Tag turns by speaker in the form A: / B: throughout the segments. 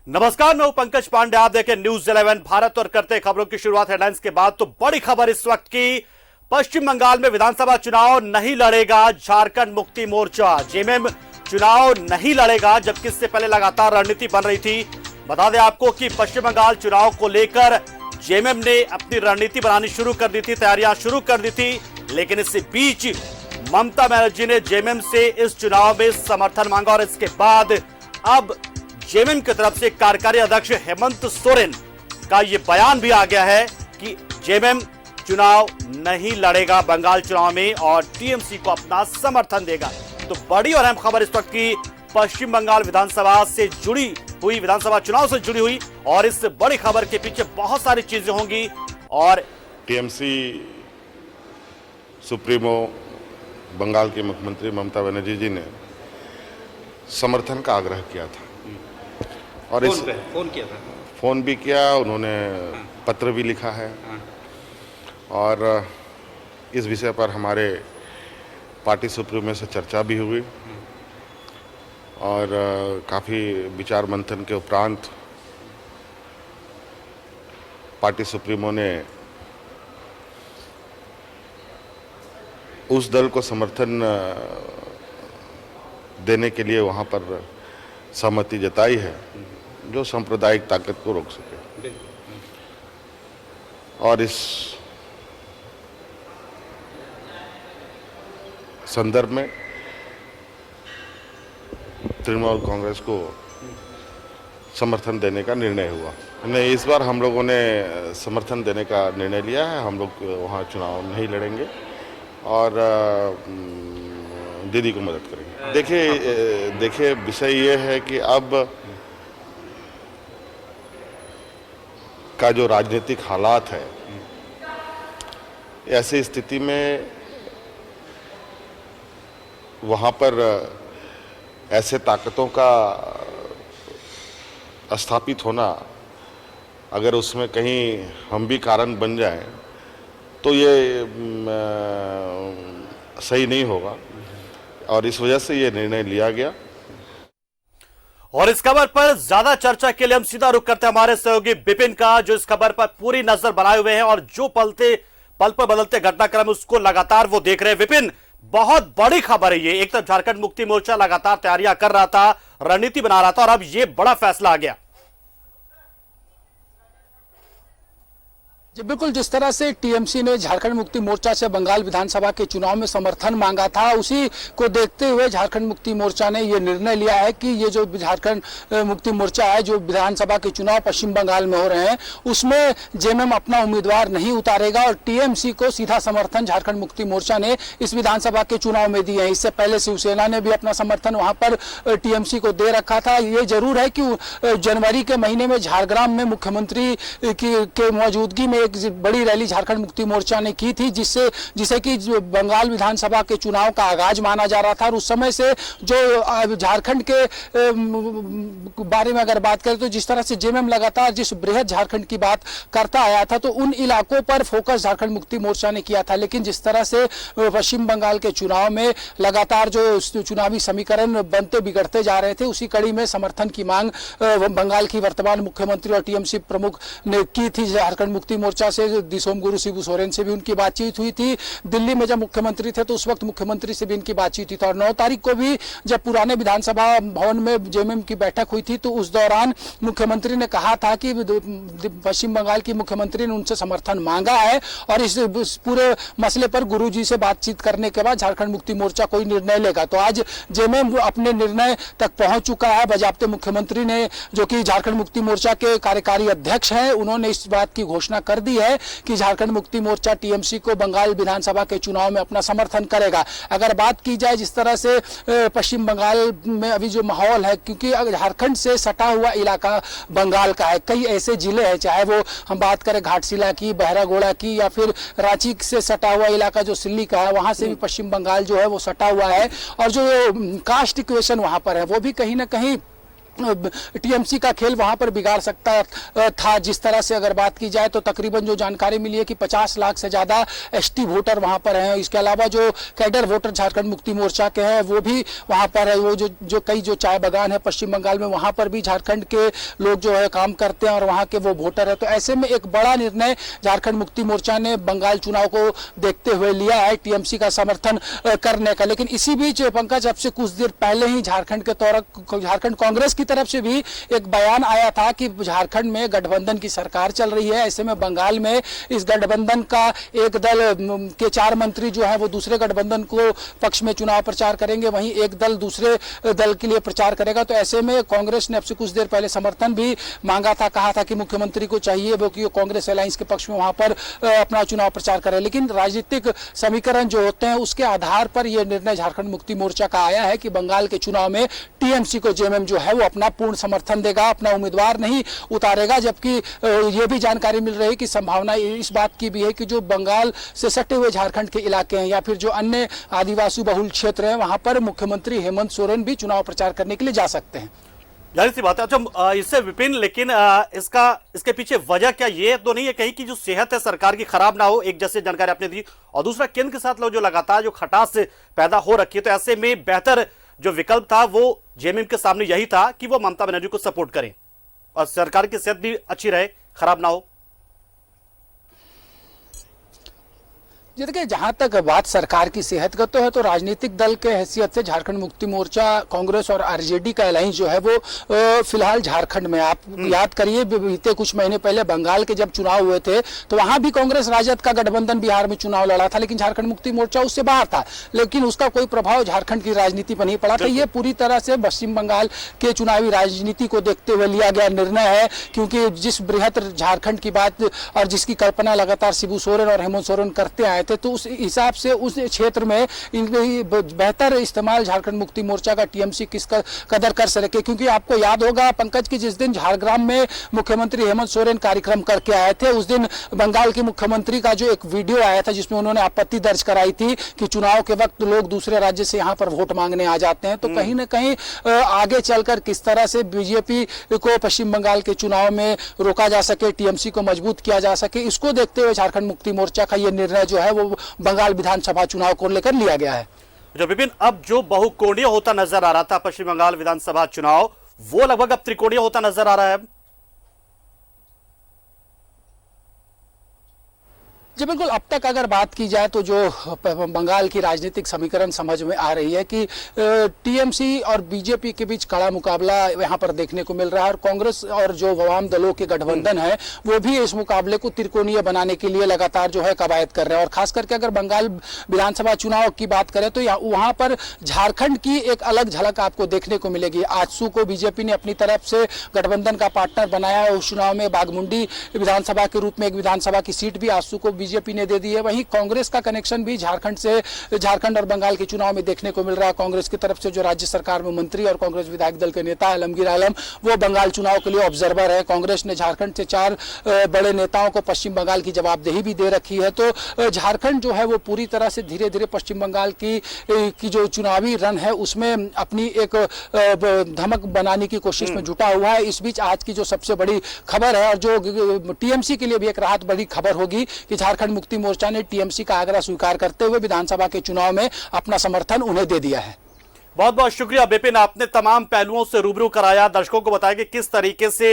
A: नमस्कार, मैं हूं पंकज पांडे। आप देखें न्यूज 11 भारत और करते खबरों की शुरुआत हेडलाइंस के बाद। तो बड़ी खबर इस वक्त की, पश्चिम बंगाल में विधानसभा चुनाव नहीं लड़ेगा झारखंड मुक्ति मोर्चा। जेएमएम चुनाव नहीं लड़ेगा, जबकि इससे पहले लगातार रणनीति बन रही थी। बता दें आपको कि पश्चिम बंगाल चुनाव को लेकर जेएमएम ने अपनी रणनीति बनानी शुरू कर दी थी, तैयारियां शुरू कर दी थी। लेकिन इसी बीच ममता बनर्जी ने जेएमएम से इस चुनाव में समर्थन मांगा और इसके बाद अब जेएमएम की तरफ से कार्यकारी अध्यक्ष हेमंत सोरेन का यह बयान भी आ गया है कि जेएमएम चुनाव नहीं लड़ेगा बंगाल चुनाव में और टीएमसी को अपना समर्थन देगा। तो बड़ी और अहम खबर इस वक्त की, पश्चिम बंगाल विधानसभा से जुड़ी हुई, विधानसभा चुनाव से जुड़ी हुई, और इस बड़ी खबर के पीछे बहुत सारी चीजें होंगी। और
B: टीएमसी सुप्रीमो बंगाल के मुख्यमंत्री ममता बनर्जी जी ने समर्थन का आग्रह किया था और
C: फोन किया था,
B: फोन भी किया, उन्होंने पत्र भी लिखा है और इस विषय पर हमारे पार्टी सुप्रीमो से चर्चा भी हुई और काफ़ी विचार मंथन के उपरांत पार्टी सुप्रीमो ने उस दल को समर्थन देने के लिए वहाँ पर सहमति जताई है जो सांप्रदायिक ताकत को रोक सके। और इस संदर्भ में तृणमूल कांग्रेस को समर्थन देने का निर्णय हुआ। नहीं, इस बार हम लोगों ने समर्थन देने का निर्णय लिया है। हम लोग वहाँ चुनाव नहीं लड़ेंगे और दीदी को मदद करेंगे। देखिए विषय ये है कि अब का जो राजनीतिक हालात है, ऐसी स्थिति में वहाँ पर ऐसे ताकतों का स्थापित होना, अगर उसमें कहीं हम भी कारण बन जाएं तो ये सही नहीं होगा और इस वजह से ये निर्णय लिया गया।
A: और इस खबर पर ज्यादा चर्चा के लिए हम सीधा रुख करते हैं हमारे सहयोगी विपिन का, जो इस खबर पर पूरी नजर बनाए हुए हैं और जो पल पर बदलते घटनाक्रम उसको लगातार वो देख रहे हैं। विपिन, बहुत बड़ी खबर है ये। एक तरफ झारखंड मुक्ति मोर्चा लगातार तैयारियां कर रहा था, रणनीति बना रहा था, और अब ये बड़ा फैसला आ गया।
D: जी बिल्कुल, जिस तरह से टीएमसी ने झारखंड मुक्ति मोर्चा से बंगाल विधानसभा के चुनाव में समर्थन मांगा था, उसी को देखते हुए झारखंड मुक्ति मोर्चा ने ये निर्णय लिया है कि ये जो झारखंड मुक्ति मोर्चा है, जो विधानसभा के चुनाव पश्चिम बंगाल में हो रहे हैं, उसमें जेएमएम अपना उम्मीदवार नहीं उतारेगा और टीएमसी को सीधा समर्थन झारखंड मुक्ति मोर्चा ने इस विधानसभा के चुनाव में दिए हैं। इससे पहले शिवसेना ने भी अपना समर्थन वहां पर टीएमसी को दे रखा था। ये जरूर है कि जनवरी के महीने में झारग्राम में मुख्यमंत्री के मौजूदगी में बड़ी रैली झारखंड मुक्ति मोर्चा ने की थी, जिसे कि बंगाल विधानसभा के चुनाव का आगाज माना जा रहा था। और उस समय से जो झारखंड के बारे में अगर बात करें तो जिस तरह से जेएमएम लगातार जिस बृहद झारखंड की बात करता आया था, तो उन इलाकों पर फोकस झारखंड मुक्ति मोर्चा ने किया था। लेकिन जिस तरह से पश्चिम बंगाल के चुनाव में लगातार जो चुनावी समीकरण बनते बिगड़ते जा रहे थे, उसी कड़ी में समर्थन की मांग बंगाल की वर्तमान मुख्यमंत्री और टीएमसी प्रमुख ने की थी। झारखंड मुक्ति मोर्चा से दिसोम गुरु शिबू सोरेन से भी उनकी बातचीत हुई थी। दिल्ली में जब मुख्यमंत्री थे तो उस वक्त मुख्यमंत्री से भी इनकी बातचीत हुई थी। और 9 तारीख को भी जब पुराने विधानसभा भवन में जेएमएम की बैठक हुई थी, तो उस दौरान मुख्यमंत्री ने कहा था कि पश्चिम बंगाल की मुख्यमंत्री ने उनसे समर्थन मांगा है और इस पूरे मसले पर गुरुजी से बातचीत करने के बाद झारखंड मुक्ति मोर्चा कोई निर्णय लेगा। तो आज जेएमएम अपने निर्णय तक पहुंच चुका है। बजाबते मुख्यमंत्री ने, जो कि झारखंड मुक्ति मोर्चा के कार्यकारी अध्यक्ष हैं, उन्होंने इस बात की घोषणा कर दी है कि झारखंड मुक्ति मोर्चा टीएमसी को बंगाल विधानसभा के चुनाव में अपना समर्थन करेगा। अगर बात की जाए जिस तरह से पश्चिम बंगाल में अभी जो माहौल है, क्योंकि झारखंड से सटा हुआ इलाका बंगाल का है, कई ऐसे जिले हैं, चाहे वो हम बात करें घाटशिला की, बहरागोड़ा की, या फिर रांची से सटा हुआ इलाका जो सिल्ली का है, वहां से भी पश्चिम बंगाल जो है वो सटा हुआ है। और जो कास्ट इक्वेशन वहां पर है, वो भी कहीं ना कहीं टीएमसी का खेल वहां पर बिगाड़ सकता था। जिस तरह से अगर बात की जाए तो तकरीबन जो जानकारी मिली है कि 50 लाख से ज्यादा एसटी वोटर वहां पर हैं। इसके अलावा जो कैडर वोटर झारखंड मुक्ति मोर्चा के हैं वो भी वहां पर है। वो जो कई जो चाय बागान है पश्चिम बंगाल में, वहां पर भी झारखंड के लोग जो है काम करते हैं और वहां के वो वोटर है। तो ऐसे में एक बड़ा निर्णय झारखंड मुक्ति मोर्चा ने बंगाल चुनाव को देखते हुए लिया है टीएमसी का समर्थन करने का। लेकिन इसी बीच पंकज, अब से कुछ देर पहले ही झारखंड कांग्रेस की तरफ से भी एक बयान आया था कि झारखंड में गठबंधन की सरकार चल रही है। ऐसे में बंगाल में इस गठबंधन का एक दल के 4 मंत्री जो है वो दूसरे गठबंधन को पक्ष में चुनाव प्रचार करेंगे, वहीं एक दल दूसरे दल के लिए प्रचार करेगा। तो ऐसे में कांग्रेस ने अब से कुछ देर पहले समर्थन भी मांगा था, कहा था कि मुख्यमंत्री को चाहिए वो कि कांग्रेस अलायंस के पक्ष में वहां पर अपना चुनाव प्रचार करे। लेकिन राजनीतिक समीकरण जो होते हैं उसके आधार पर यह निर्णय झारखंड मुक्ति मोर्चा का आया है कि बंगाल के चुनाव में टीएमसी को जेएमएम जो है वो अपना पूर्ण समर्थन देगा, अपना उम्मीदवार नहीं उतारेगा। जबकि यह भी जानकारी मिल रही है कि संभावना इस बात की भी है कि जो बंगाल से सटे हुए झारखंड के इलाके हैं या फिर जो अन्य आदिवासी बहुल क्षेत्र हैं वहां पर मुख्यमंत्री हेमंत सोरेन भी चुनाव प्रचार करने के लिए जा सकते हैं।
A: जाहिर सी बात है। अच्छा, इससे विपिन, लेकिन इसके पीछे वजह क्या ये तो नहीं है कहीं की जो सेहत है सरकार की खराब ना हो, एक जैसे जानकारी आपने दी, और दूसरा केंद्र के साथ लोग जो लगातार जो खटास पैदा हो रखी है, तो ऐसे में बेहतर जो विकल्प था वो जेएमएम के सामने यही था कि वो ममता बनर्जी को सपोर्ट करें और सरकार की सेहत भी अच्छी रहे, खराब ना हो।
D: देखिए, जहां तक बात सरकार की सेहत का तो है, तो राजनीतिक दल के हैसियत से झारखंड मुक्ति मोर्चा, कांग्रेस और आरजेडी का अलायंस जो है वो फिलहाल झारखंड में, आप याद करिए बीते कुछ महीने पहले बंगाल के जब चुनाव हुए थे तो वहां भी कांग्रेस राजद का गठबंधन बिहार में चुनाव लड़ा था, लेकिन झारखंड मुक्ति मोर्चा उससे बाहर था, लेकिन उसका कोई प्रभाव झारखंड की राजनीति पर नहीं पड़ा था। ये पूरी तरह से पश्चिम बंगाल के चुनावी राजनीति को देखते हुए लिया गया निर्णय है, क्योंकि जिस बृहत झारखंड की बात और जिसकी कल्पना लगातार शिबू सोरेन और हेमंत सोरेन करते आए थे, तो उस हिसाब से उस क्षेत्र में बेहतर इस्तेमाल झारखंड मुक्ति मोर्चा का टीएमसी किस कदर कर सके। क्योंकि आपको याद होगा पंकज की जिस दिन झारग्राम में मुख्यमंत्री हेमंत सोरेन कार्यक्रम करके आए थे, उस दिन बंगाल के मुख्यमंत्री का जो एक वीडियो आया था जिसमें उन्होंने आपत्ति दर्ज कराई थी कि चुनाव के वक्त लोग दूसरे राज्य से यहाँ पर वोट मांगने आ जाते हैं। तो कहीं ना कहीं आगे चलकर किस तरह से बीजेपी को पश्चिम बंगाल के चुनाव में रोका जा सके, टीएमसी को मजबूत किया जा सके, इसको देखते हुए झारखंड मुक्ति मोर्चा का यह निर्णय जो है वो बंगाल विधानसभा चुनाव को लेकर लिया गया है।
A: जो विपिन, अब जो बहुकोणीय होता नजर आ रहा था पश्चिम बंगाल विधानसभा चुनाव, वो लगभग अब त्रिकोणीय होता नजर आ रहा है।
D: जी बिल्कुल, अब तक अगर बात की जाए तो जो बंगाल की राजनीतिक समीकरण समझ में आ रही है कि टीएमसी और बीजेपी के बीच कड़ा मुकाबला यहाँ पर देखने को मिल रहा है और कांग्रेस और जो वाम दलों के गठबंधन है वो भी इस मुकाबले को त्रिकोणीय बनाने के लिए लगातार जो है कवायद कर रहे हैं। और खास करके अगर बंगाल विधानसभा चुनाव की बात करें तो वहाँ पर झारखंड की एक अलग झलक आपको देखने को मिलेगी। आजसू को बीजेपी ने अपनी तरफ से गठबंधन का पार्टनर बनाया है। उस चुनाव में बाघमुंडी विधानसभा के रूप में एक विधानसभा की सीट भी आजसू को बीजेपी ने दे दी है। वहीं कांग्रेस का कनेक्शन भी झारखंड और बंगाल के चुनाव में देखने को मिल रहा है। कांग्रेस की तरफ से जो राज्य सरकार में मंत्री और कांग्रेस विधायक दल के नेता आलमगीर आलम वो बंगाल चुनाव के लिए ऑब्जर्वर है। कांग्रेस ने झारखंड से 4 बड़े नेताओं को पश्चिम बंगाल की जवाबदेही भी दे रखी है। तो झारखंड जो है वो पूरी तरह से धीरे धीरे पश्चिम बंगाल की जो चुनावी रन है उसमें अपनी एक धमक बनाने की कोशिश में जुटा हुआ है। इस बीच आज की जो सबसे बड़ी खबर है और जो टीएमसी के लिए भी एक राहत बड़ी खबर होगी कि झारखंड मुक्ति मोर्चा ने टीएमसी का आग्रह स्वीकार करते हुए विधानसभा के चुनाव में अपना समर्थन उन्हें दे दिया है।
A: बहुत बहुत शुक्रिया विपिन, आपने तमाम पहलुओं से रूबरू कराया, दर्शकों को बताया कि किस तरीके से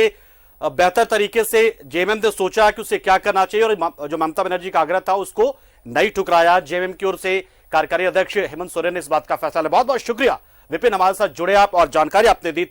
A: बेहतर तरीके से जेएमएम ने सोचा कि उसे क्या करना चाहिए और जो ममता बनर्जी का आग्रह था उसको नहीं ठुकराया। जेएमएम की ओर से कार्यकारी अध्यक्ष हेमंत सोरेन ने इस बात का फैसला लिया। बहुत बहुत शुक्रिया विपिन, हमारे साथ जुड़े आप और जानकारी आपने दी।